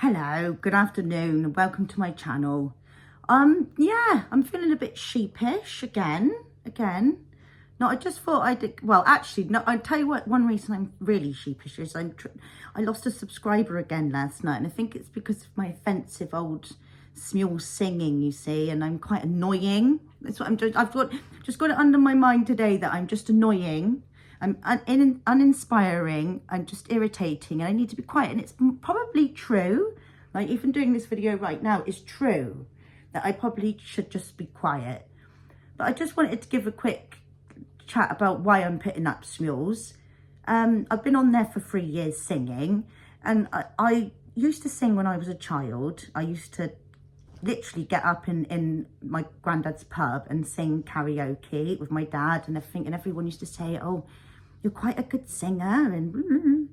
Hello, good afternoon, and welcome to my channel. Yeah, I'm feeling a bit sheepish again. No, I just thought well, actually, no, I'll tell you what, one reason I'm really sheepish is I lost a subscriber again last night, and I think it's because of my offensive old smule singing, you see, and I'm quite annoying. That's what I'm doing. I've just got it under my mind today that I'm just annoying. I'm uninspiring, I'm just irritating, and I need to be quiet. And it's probably true, like even doing this video right now is true, that I probably should just be quiet. But I just wanted to give a quick chat about why I'm putting up smules. I've been on there for 3 years singing, and I used to sing when I was a child. I used to literally get up in my granddad's pub and sing karaoke with my dad and everything, and everyone used to say, oh, you're quite a good singer, and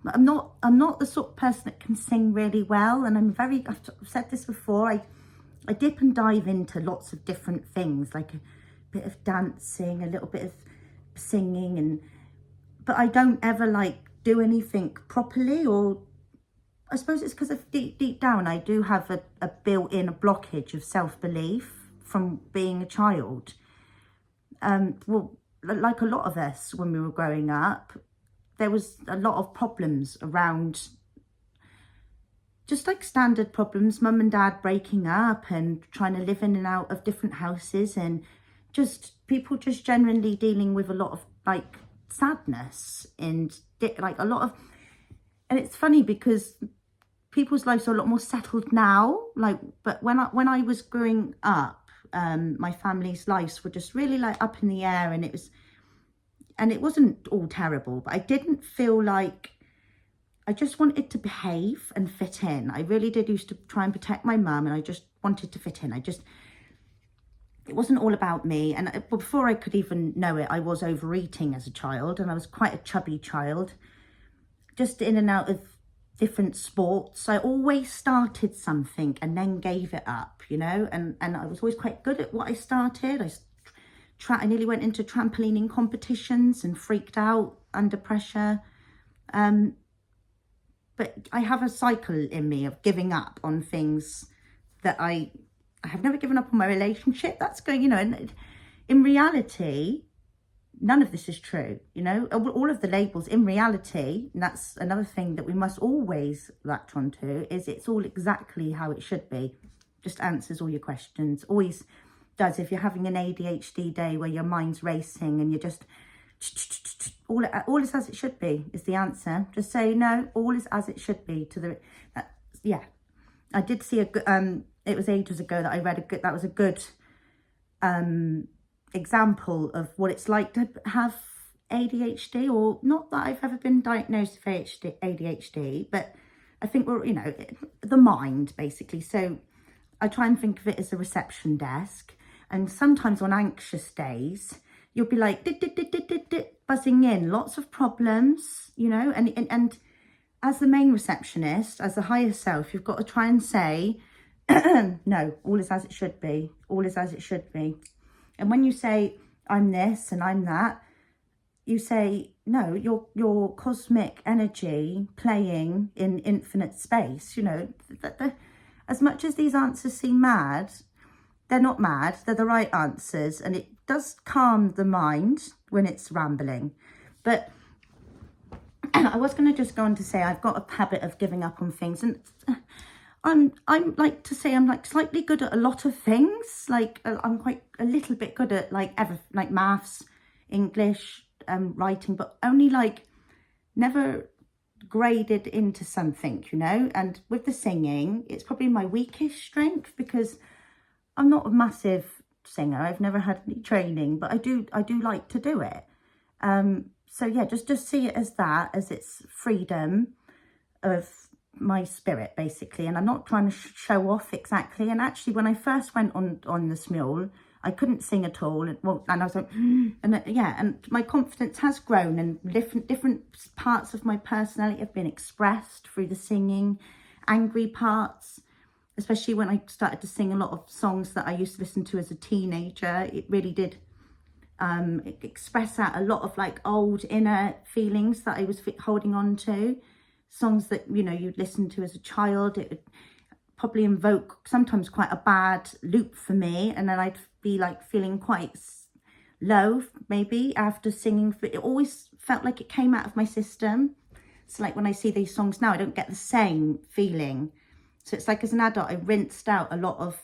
I'm not the sort of person that can sing really well, and I've said this before, I dip and dive into lots of different things, like a bit of dancing, a little bit of singing, but I don't ever like do anything properly. Or I suppose it's because of deep down I do have a built-in blockage of self-belief from being a child. Well, like a lot of us when we were growing up, there was a lot of problems around, just like standard problems, mum and dad breaking up and trying to live in and out of different houses, and just people just generally dealing with a lot of like sadness and like a lot of, and it's funny because people's lives are a lot more settled now, like, but when I was growing up, my family's lives were just really like up in the air, and it wasn't all terrible, but I didn't feel like, I just wanted to behave and fit in. I really did used to try and protect my mum, and I just wanted to fit in. It wasn't all about me. And before I could even know it, I was overeating as a child, and I was quite a chubby child, just in and out of different sports. I always started something and then gave it up, you know, and I was always quite good at what I started. I nearly went into trampolining competitions and freaked out under pressure. But I have a cycle in me of giving up on things that I have never given up on my relationship. That's going, you know, and in reality, none of this is true, you know, all of the labels in reality, and that's another thing that we must always latch onto, is it's all exactly how it should be. Just answers all your questions, always does. If you're having an ADHD day where your mind's racing and you're just, all is as it should be is the answer. Just say, no, all is as it should be to the, yeah. I did see a good, it was ages ago that I read that was a good, example of what it's like to have ADHD, or not that I've ever been diagnosed with ADHD, but I think we're, you know, the mind basically. So I try and think of it as a reception desk, and sometimes on anxious days you'll be like buzzing in lots of problems, you know, and as the main receptionist, as the higher self, you've got to try and say no, all is as it should be, all is as it should be. And when you say, I'm this and I'm that, you say, no, your cosmic energy playing in infinite space, you know, as much as these answers seem mad, they're not mad, they're the right answers. And it does calm the mind when it's rambling. But I was going to just go on to say, I've got a habit of giving up on things, and I'm like to say I'm like slightly good at a lot of things. Like I'm quite a little bit good at like maths, English, writing, but only like never graded into something, you know. And with the singing, it's probably my weakest strength, because I'm not a massive singer. I've never had any training, but I do like to do it. So yeah, just see it as that, as it's freedom of my spirit basically. And I'm not trying to show off exactly. And actually, when I first went on the smule, I couldn't sing at all, and I was like, and yeah, and my confidence has grown, and different parts of my personality have been expressed through the singing. Angry parts, especially when I started to sing a lot of songs that I used to listen to as a teenager, it really did express out a lot of like old inner feelings that I was holding on to. songs that, you know, you'd listen to as a child. It would probably invoke sometimes quite a bad loop for me, and then I'd be like feeling quite low maybe after singing. It always felt like it came out of my system. So like when I see these songs now, I don't get the same feeling. So it's like as an adult, I rinsed out a lot of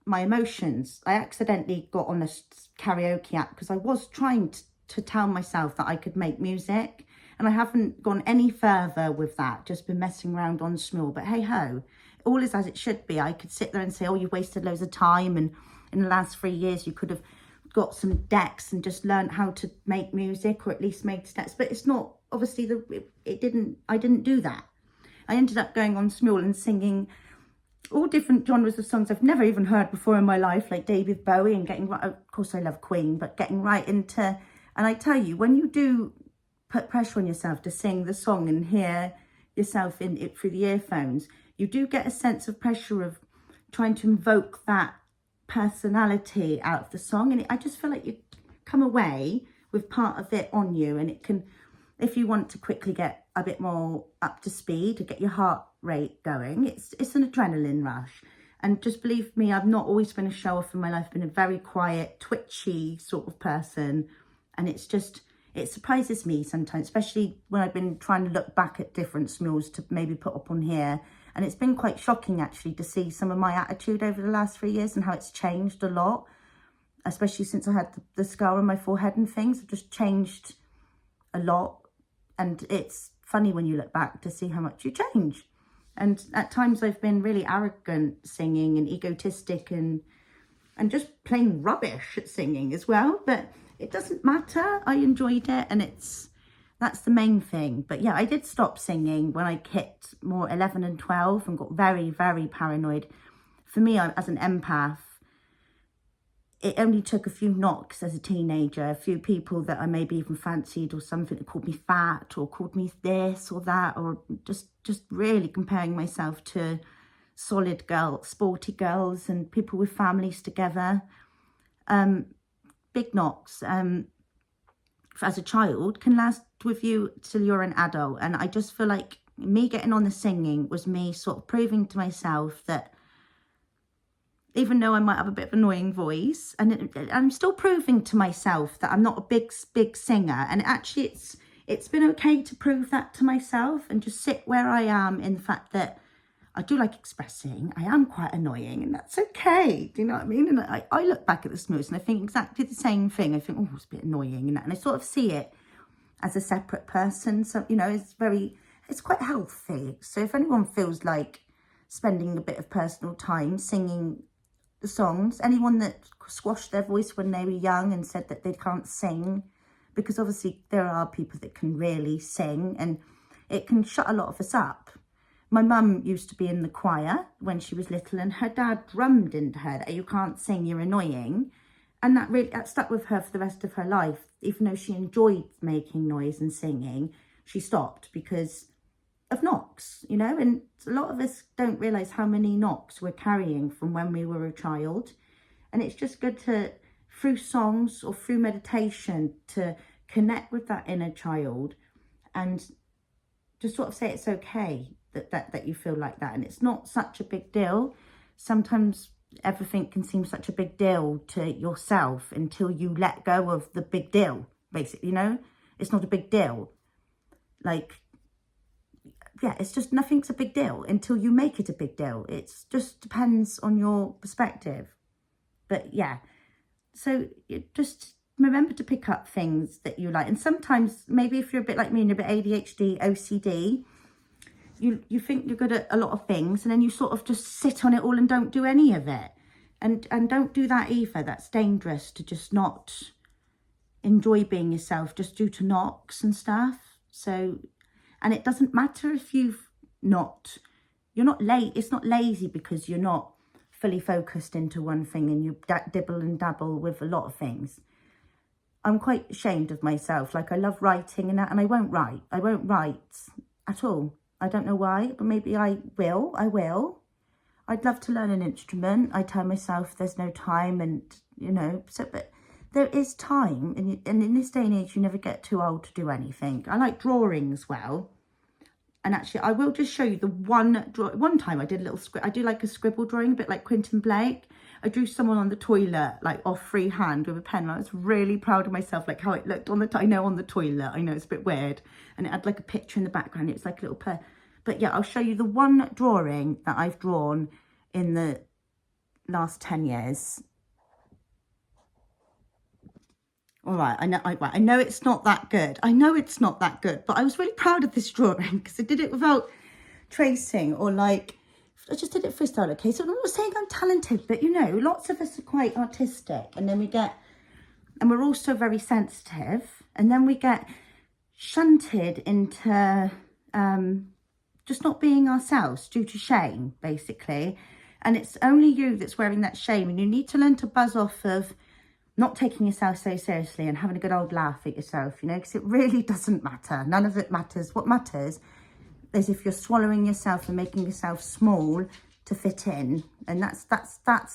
my emotions. I accidentally got on a karaoke app because I was trying to tell myself that I could make music, and I haven't gone any further with that, just been messing around on Smule. But hey ho, all is as it should be. I could sit there and say, oh, you've wasted loads of time, and in the last 3 years you could have got some decks and just learned how to make music, or at least made steps. But it's not, obviously I didn't do that. I ended up going on Smule and singing all different genres of songs I've never even heard before in my life, like David Bowie, and getting right, of course I love Queen, but getting right into, and I tell you, when you do put pressure on yourself to sing the song and hear yourself in it through the earphones, you do get a sense of pressure of trying to invoke that personality out of the song. And I just feel like you come away with part of it on you, and it can, if you want to quickly get a bit more up to speed to get your heart rate going, it's an adrenaline rush. And just believe me, I've not always been a show off in my life. I've been a very quiet, twitchy sort of person, and it's just, it surprises me sometimes, especially when I've been trying to look back at different Smules to maybe put up on here. And it's been quite shocking actually to see some of my attitude over the last 3 years and how it's changed a lot, especially since I had the scar on my forehead and things. I've just changed a lot. And it's funny when you look back to see how much you change. And at times I've been really arrogant singing and egotistic and just plain rubbish at singing as well. But it doesn't matter. I enjoyed it, and that's the main thing. But yeah, I did stop singing when I hit more 11 and 12 and got very, very paranoid. For me, as an empath, it only took a few knocks as a teenager, a few people that I maybe even fancied or something that called me fat or called me this or that, or just really comparing myself to solid girls, sporty girls and people with families together. Big knocks as a child can last with you till you're an adult. And I just feel like me getting on the singing was me sort of proving to myself that even though I might have a bit of an annoying voice, and I'm still proving to myself that I'm not a big singer. And actually it's been okay to prove that to myself and just sit where I am in the fact that I do like expressing. I am quite annoying, and that's okay. Do you know what I mean? And I look back at the Smules and I think exactly the same thing. I think, oh, it's a bit annoying, and that, and I sort of see it as a separate person. So, you know, it's quite healthy. So if anyone feels like spending a bit of personal time singing the songs, anyone that squashed their voice when they were young and said that they can't sing, because obviously there are people that can really sing, and it can shut a lot of us up. My mum used to be in the choir when she was little, and her dad drummed into her that you can't sing, you're annoying. And that stuck with her for the rest of her life. Even though she enjoyed making noise and singing, she stopped because of knocks, you know. And a lot of us don't realise how many knocks we're carrying from when we were a child. And it's just good to, through songs or through meditation, to connect with that inner child and just sort of say it's okay that you feel like that, and it's not such a big deal. Sometimes everything can seem such a big deal to yourself until you let go of the big deal, basically, you know. It's not a big deal. Like, yeah, it's just, nothing's a big deal until you make it a big deal. It just depends on your perspective. But yeah, so you just remember to pick up things that you like. And sometimes, maybe if you're a bit like me and you're a bit ADHD, OCD, you think you're good at a lot of things, and then you sort of just sit on it all and don't do any of it. And don't do that either. That's dangerous, to just not enjoy being yourself just due to knocks and stuff. So, and it doesn't matter if you're not late. It's not lazy because you're not fully focused into one thing and you dibble and dabble with a lot of things. I'm quite ashamed of myself. Like, I love writing and that, and I won't write at all. I don't know why, but maybe I will. I'd love to learn an instrument. I tell myself there's no time, and, you know, so, but there is time, and in this day and age, you never get too old to do anything. I like drawing as well. And actually, I will just show you the one time I did a little scribble. I do like a scribble drawing, a bit like Quentin Blake. I drew someone on the toilet, like off freehand with a pen. And I was really proud of myself, like how it looked on the, on the toilet. I know it's a bit weird. And it had like a picture in the background. It was like a little but yeah, I'll show you the one drawing that I've drawn in the last 10 years. All right, I know it's not that good. I know it's not that good, but I was really proud of this drawing because I did it without tracing or like, I just did it freestyle, okay? So I'm not saying I'm talented, but you know, lots of us are quite artistic, and then and we're also very sensitive, and then we get shunted into just not being ourselves due to shame, basically. And it's only you that's wearing that shame, and you need to learn to buzz off of not taking yourself so seriously and having a good old laugh at yourself, you know, because it really doesn't matter. None of it matters. What matters is if you're swallowing yourself and making yourself small to fit in. And that's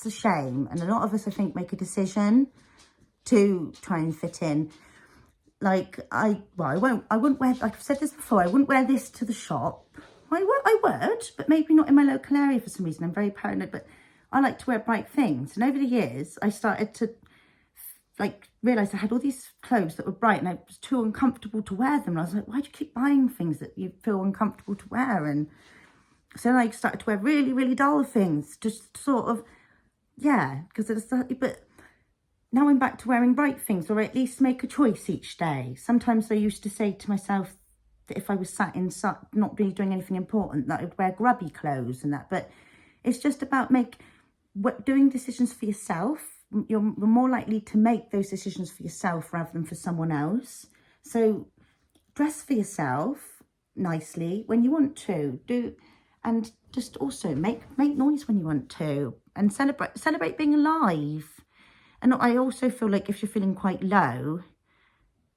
a shame. And a lot of us, I think, make a decision to try and fit in. Like, I wouldn't wear, like I've said this before, I wouldn't wear this to the shop. I would, but maybe not in my local area for some reason. I'm very paranoid, but I like to wear bright things. And over the years, I started to like realised I had all these clothes that were bright and I was too uncomfortable to wear them. And I was like, why do you keep buying things that you feel uncomfortable to wear? And so then I started to wear really, really dull things, just sort of, yeah, because it's, but now I'm back to wearing bright things, or at least make a choice each day. Sometimes I used to say to myself that if I was sat inside, not really doing anything important, that I would wear grubby clothes and that, but it's just about doing decisions for yourself. You're more likely to make those decisions for yourself rather than for someone else. So dress for yourself nicely when you want to and just also make noise when you want to, and celebrate being alive. And I also feel like if you're feeling quite low,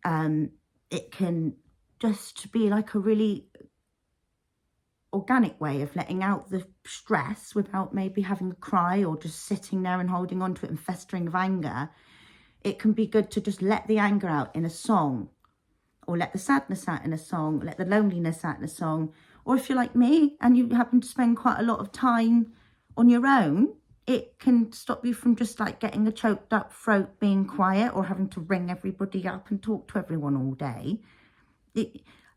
it can just be like a really organic way of letting out the stress without maybe having a cry or just sitting there and holding on to it and festering of anger. It can be good to just let the anger out in a song, or let the sadness out in a song, let the loneliness out in a song. Or if you're like me and you happen to spend quite a lot of time on your own, it can stop you from just like getting a choked up throat, being quiet, or having to ring everybody up and talk to everyone all day.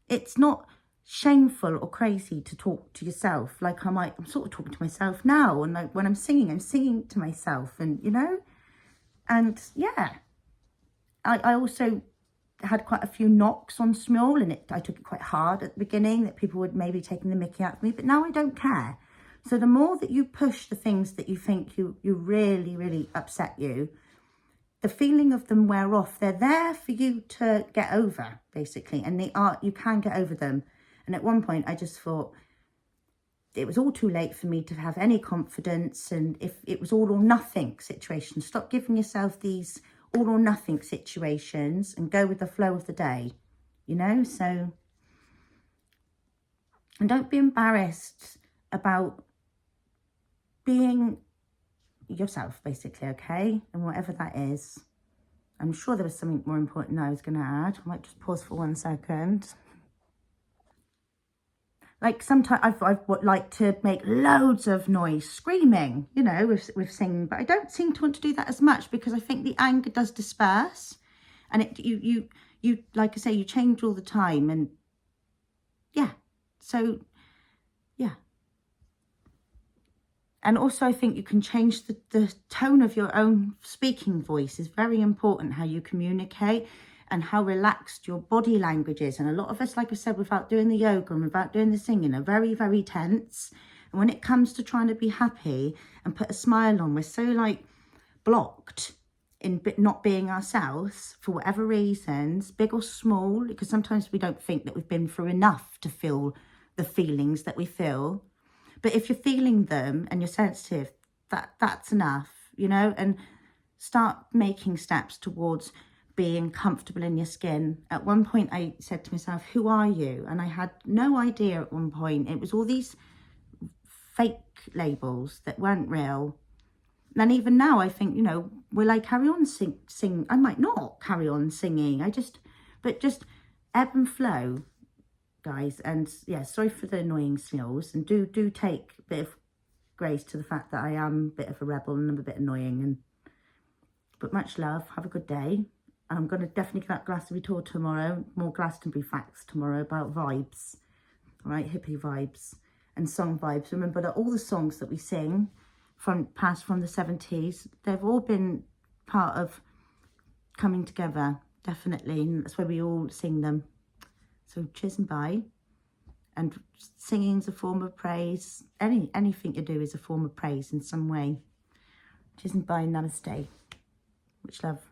It's not shameful or crazy to talk to yourself. Like I'm sort of talking to myself now, and like when I'm singing to myself, and you know, and yeah, I also had quite a few knocks on small, and I took it quite hard at the beginning, that people would maybe taking the mickey out of me, but now I don't care. So the more that you push the things that you think you really, really upset you, the feeling of them wear off. They're there for you to get over, basically, and you can get over them. And at one point, I just thought it was all too late for me to have any confidence. And if it was all or nothing situation, stop giving yourself these all or nothing situations and go with the flow of the day, you know? So, and don't be embarrassed about being yourself, basically, okay? And whatever that is. I'm sure there was something more important that I was going to add. I might just pause for 1 second. Like sometimes I would like to make loads of noise, screaming, you know, with singing, but I don't seem to want to do that as much because I think the anger does disperse, and you like I say, you change all the time, and yeah, so yeah. And also I think you can change the tone of your own speaking voice. Is very important, how you communicate and how relaxed your body language is. And a lot of us, like I said, without doing the yoga and without doing the singing, are very, very tense. And when it comes to trying to be happy and put a smile on, we're so like blocked in not being ourselves for whatever reasons, big or small, because sometimes we don't think that we've been through enough to feel the feelings that we feel. But if you're feeling them and you're sensitive, that's enough, you know, and start making steps towards being comfortable in your skin. At one point I said to myself, who are you? And I had no idea at one point. It was all these fake labels that weren't real. And even now I think, you know, will I carry on sing? I might not carry on singing. But just ebb and flow, guys. And yeah, sorry for the annoying smells, and do take a bit of grace to the fact that I am a bit of a rebel and I'm a bit annoying. But much love. Have a good day. And I'm going to definitely get that Glastonbury tour tomorrow. More Glastonbury facts tomorrow about vibes. All right, hippie vibes and song vibes. Remember that all the songs that we sing from the 70s, they've all been part of coming together, definitely. And that's why we all sing them. So cheers and bye. And singing's a form of praise. Anything you do is a form of praise in some way. Cheers and bye, namaste. Much love.